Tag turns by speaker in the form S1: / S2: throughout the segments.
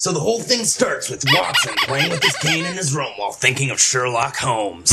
S1: So the whole thing starts with Watson playing with his cane in his room while thinking of Sherlock Holmes.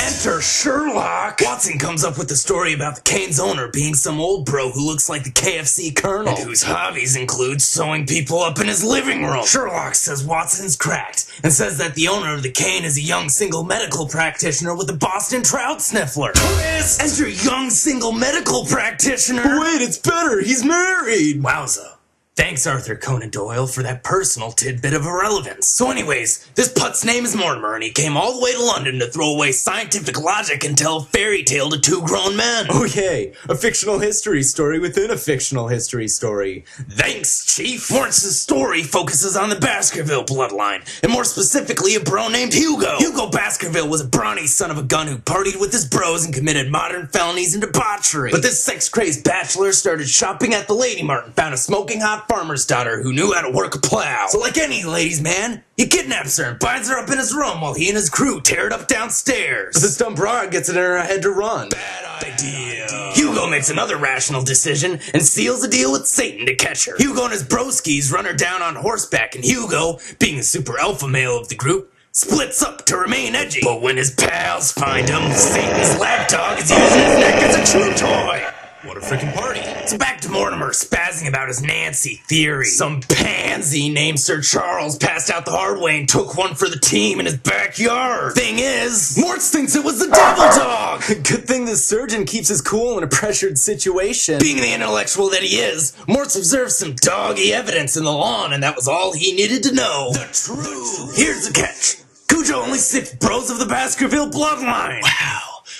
S1: Enter Sherlock! Watson comes up with the story about the cane's owner being some old bro who looks like the KFC Colonel, and whose hobbies include sewing people up in his living room. Sherlock says Watson's cracked, and says that the owner of the cane is a young single medical practitioner with a Boston trout sniffler. Twist! Enter young single medical practitioner!
S2: Wait, it's better! He's married!
S1: Wowza. Thanks, Arthur Conan Doyle, for that personal tidbit of irrelevance. So anyways, this putt's name is Mortimer, and he came all the way to London to throw away scientific logic and tell a fairy tale to two grown men.
S2: Oh yay, a fictional history story within a fictional history story.
S1: Thanks, Chief. Lawrence's story focuses on the Baskerville bloodline, and more specifically a bro named Hugo. Hugo Baskerville was a brawny son of a gun who partied with his bros and committed modern felonies and debauchery. But this sex-crazed bachelor started shopping at the Lady Mart and found a smoking hot farmer's daughter who knew how to work a plow. So like any ladies' man, he kidnaps her and binds her up in his room while he and his crew tear it up downstairs.
S2: But this dumb broad gets it in her head to run.
S1: Bad idea. Hugo makes another rational decision and seals a deal with Satan to catch her. Hugo and his broskies run her down on horseback, and Hugo, being the super alpha male of the group, splits up to remain edgy. But when his pals find him, Satan's lapdog is using his neck as a chew toy.
S2: What a freaking party.
S1: So back to Mortimer spazzing about his Nancy theory. Some pansy named Sir Charles passed out the hard way and took one for the team in his backyard. Thing is, Morts thinks it was the devil dog.
S2: Good thing the surgeon keeps his cool in a pressured situation.
S1: Being the intellectual that he is, Morts observed some doggy evidence in the lawn, and that was all he needed to know. The truth. Here's the catch. Cujo only sniffed bros of the Baskerville bloodline. Wow.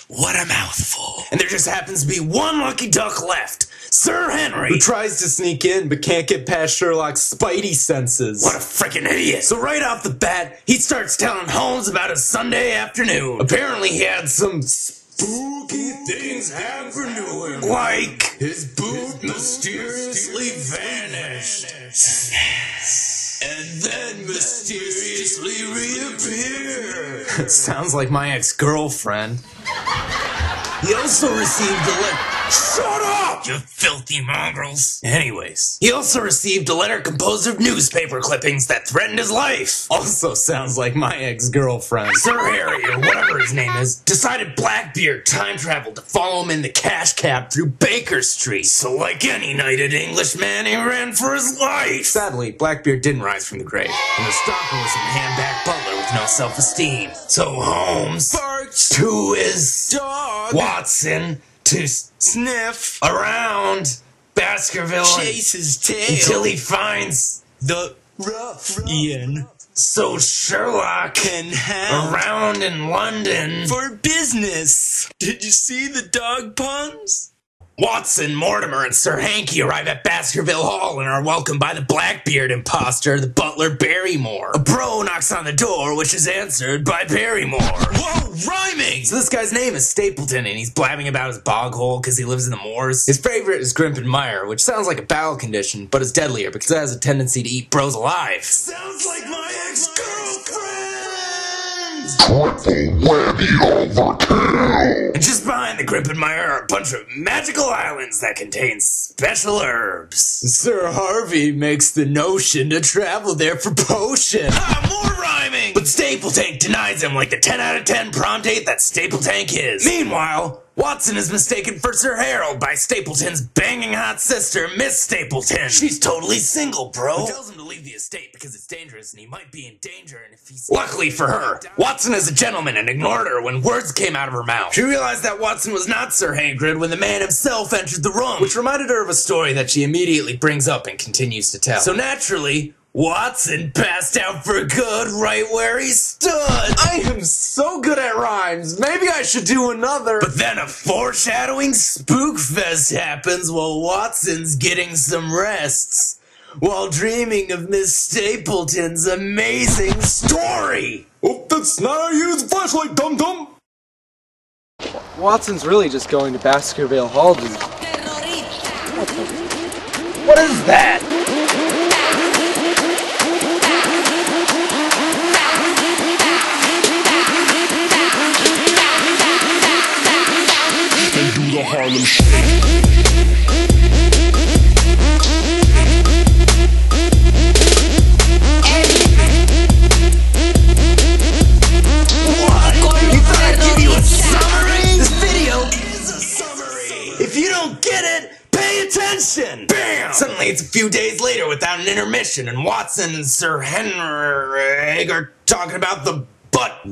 S1: What a mouthful. And there just happens to be one lucky duck left. Sir Henry.
S2: Who tries to sneak in but can't get past Sherlock's spidey senses.
S1: What a frickin' idiot. So right off the bat, he starts telling Holmes about his Sunday afternoon. Apparently he had some spooky things happen to him. Like his boot mysteriously vanished. And then mysteriously reappeared.
S2: Sounds like my ex-girlfriend.
S1: He also received a letter. Shut up, you filthy mongrels. Anyways, he also received a letter composed of newspaper clippings that threatened his life.
S2: Also sounds like my ex-girlfriend.
S1: Sir Harry, or whatever his name is, decided Blackbeard time traveled to follow him in the cash cab through Baker Street. So like any knighted Englishman, he ran for his life.
S2: Sadly, Blackbeard didn't rise from the grave.
S1: And the stalker was some hand-back butler with no self-esteem. So Holmes barks to his dog, Watson, to sniff around Baskerville,
S2: chase his tail
S1: until he finds
S2: the ruffian.
S1: So Sherlock
S2: can hound
S1: around in London
S2: for business. Did you see the dog puns?
S1: Watson, Mortimer, and Sir Hanky arrive at Baskerville Hall and are welcomed by the Blackbeard imposter, the butler Barrymore. A bro knocks on the door, which is answered by Barrymore. Whoa, rhyming! So this guy's name is Stapleton, and he's blabbing about his bog hole because he lives in the moors. His favorite is Grimp and Meyer, which sounds like a bowel condition, but is deadlier because it has a tendency to eat bros alive. Sounds like my ex-girlfriend!
S3: Triple whammy overkill!
S1: And just behind the Grimp and Meyer are a bunch of magical islands that contain special herbs.
S2: Sir Harvey makes the notion to travel there for potion.
S1: More rhyming! But Stapletank denies him like the 10 out of 10 prom date that Stapletank is. Meanwhile, Watson is mistaken for Sir Harold by Stapleton's banging hot sister, Miss Stapleton. She's totally single, bro. He tells him to leave the estate because it's dangerous and he might be in danger, and if he's... Luckily for her, Watson is a gentleman and ignored her when words came out of her mouth. She realized that Watson was not Sir Hagrid when the man himself entered the room, which reminded her of a story that she immediately brings up and continues to tell. So naturally, Watson passed out for good right where he stood.
S2: I am so good at rhymes. Maybe I should do another.
S1: But then a foreshadowing spook fest happens while Watson's getting some rests, while dreaming of Miss Stapleton's amazing story.
S2: Oh, that's not how you use a flashlight, dum-dum. Watson's really just going to Baskerville Hall to...
S1: What is that?
S3: The Harlem Shake.
S1: mission! Bam! Suddenly it's a few days later without an intermission, and Watson and Sir Henry are talking about the butt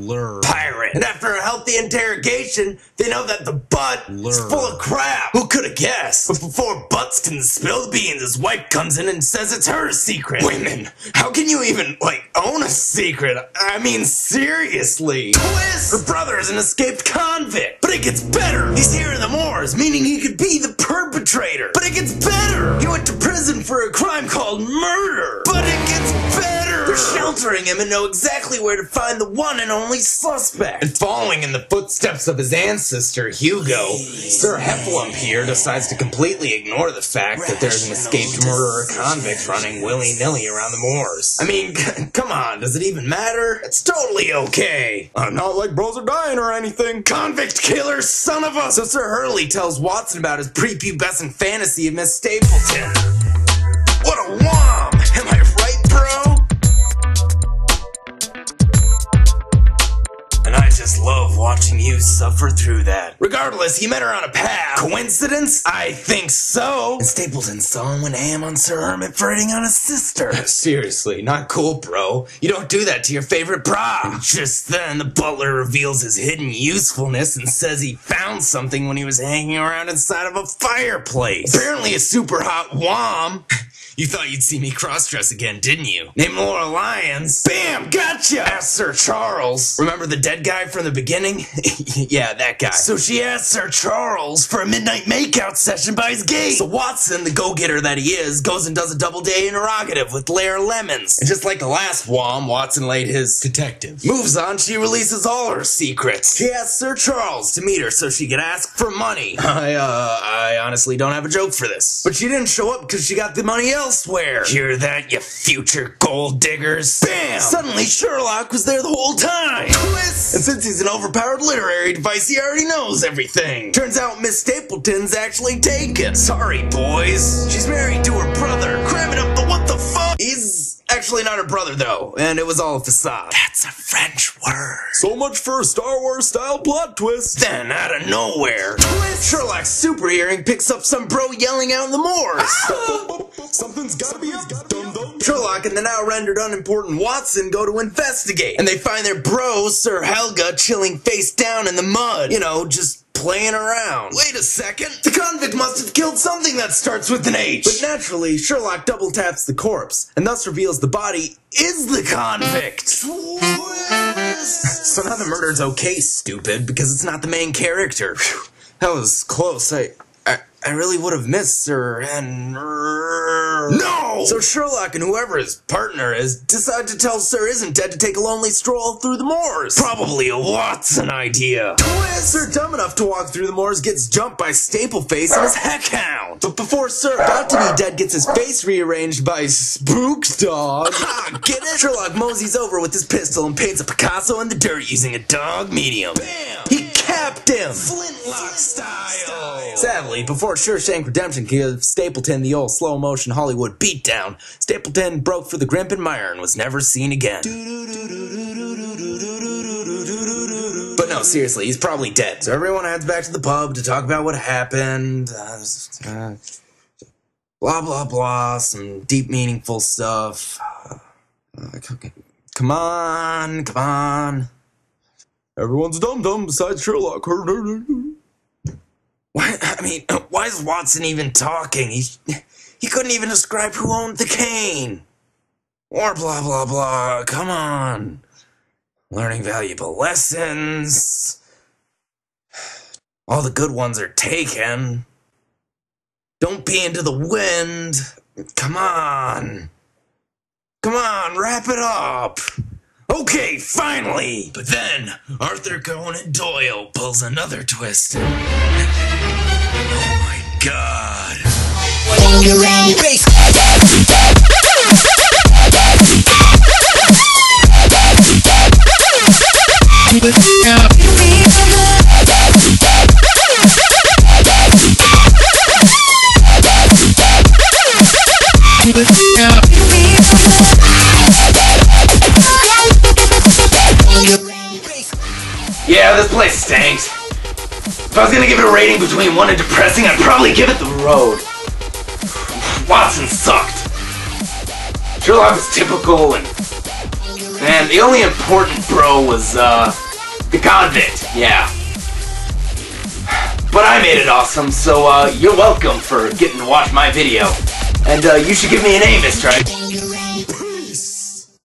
S1: pirate. And after a healthy interrogation, they know that the butt is full of crap. Who could have guessed? But before Butts can spill the beans, his wife comes in and says it's her secret. Women, how can you even, own a secret? I mean, seriously. Twist! Her brother is an escaped convict. But it gets better. He's here in the moors, meaning he could be the perpetrator. But it gets better. He went to prison for a crime called murder. But it gets better. They're sheltering him and know exactly where to find the one and only suspect. And following in the footsteps of his ancestor, Hugo, Sir Heffalump here decides to completely ignore the fact that there's an escaped murderer convict running willy-nilly around the moors. I mean, come on, does it even matter? It's totally okay. Not like bros are dying or anything. Convict killer, son of a... So Sir Hurley tells Watson about his prepubescent fantasy of Miss Stapleton. What a whom! Am I right, bro? And I just love watching you suffer through that. Regardless, he met her on a path. Coincidence? I think so. And Stapleton saw him went ham on Sir Hermit for hitting on his sister. Seriously, not cool, bro. You don't do that to your favorite prop. And just then, the butler reveals his hidden usefulness and says he found something when he was hanging around inside of a fireplace. Apparently a super hot whom. You thought you'd see me cross-dress again, didn't you? Named Laura Lyons. Bam! Gotcha! Asked Sir Charles. Remember the dead guy from the beginning? Yeah, that guy. So she asked Sir Charles for a midnight makeout session by his gate. So Watson, the go-getter that he is, goes and does a double-day interrogative with Lair Lemons. And just like the last whom, Watson laid his detective. Moves on, she releases all her secrets. She asked Sir Charles to meet her so she could ask for money. I honestly don't have a joke for this. But she didn't show up because she got the money elsewhere. Hear that, you future gold diggers? Bam! Suddenly Sherlock was there the whole time. Twist! And since he's an overpowered literary device, he already knows everything. Turns out Miss Stapleton's actually taken. Sorry, boys. She's married to her brother, cramming up the what the fuck. He's actually not her brother, though, and it was all a facade. That's a French word. So much for a Star Wars-style plot twist. Then, out of nowhere, twist! Sherlock's super hearing picks up some bro yelling out in the moors. Something's gotta be up, dum-dum. Sherlock and the now rendered unimportant Watson go to investigate. And they find their bro, Sir Helga, chilling face down in the mud. You know, just playing around. Wait a second. The convict must have killed something that starts with an H. But naturally, Sherlock double taps the corpse, and thus reveals the body is the convict. So now the murder's okay, stupid, because it's not the main character. Whew, that was close. I really would have missed Sir Henry. No! So Sherlock and whoever his partner is decide to tell Sir Isn't Dead to take a lonely stroll through the moors. Probably a Watson idea. Twist! Sir dumb enough to walk through the moors gets jumped by Stapleface and his heckhound. But before Sir about to be dead gets his face rearranged by Spook's dog. Ha! Get it? Sherlock moseys over with his pistol and paints a Picasso in the dirt using a dog medium. Bam! He capped him! Flintlock style! Sadly, before Shawshank Redemption gives Stapleton the old slow-motion Hollywood beatdown, Stapleton broke for the Grimpen Mire and was never seen again. But no, seriously, he's probably dead. So everyone heads back to the pub to talk about what happened. Blah, blah, blah. Some deep, meaningful stuff. Come on, come on. Everyone's dumb besides Sherlock. Why is Watson even talking? He couldn't even describe who owned the cane. Or blah, blah, blah. Come on. Learning valuable lessons. All the good ones are taken. Don't be into the wind. Come on. Come on, wrap it up. Okay, finally! But then, Arthur Conan Doyle pulls another twist. Oh my god. Yeah, this place stinks. If I was gonna give it a rating between 1 and depressing, I'd probably give it the road. Watson sucked. Sherlock was typical, and the only important bro was, the convict, yeah. But I made it awesome, so, you're welcome for getting to watch my video. And, you should give me a name, Mr.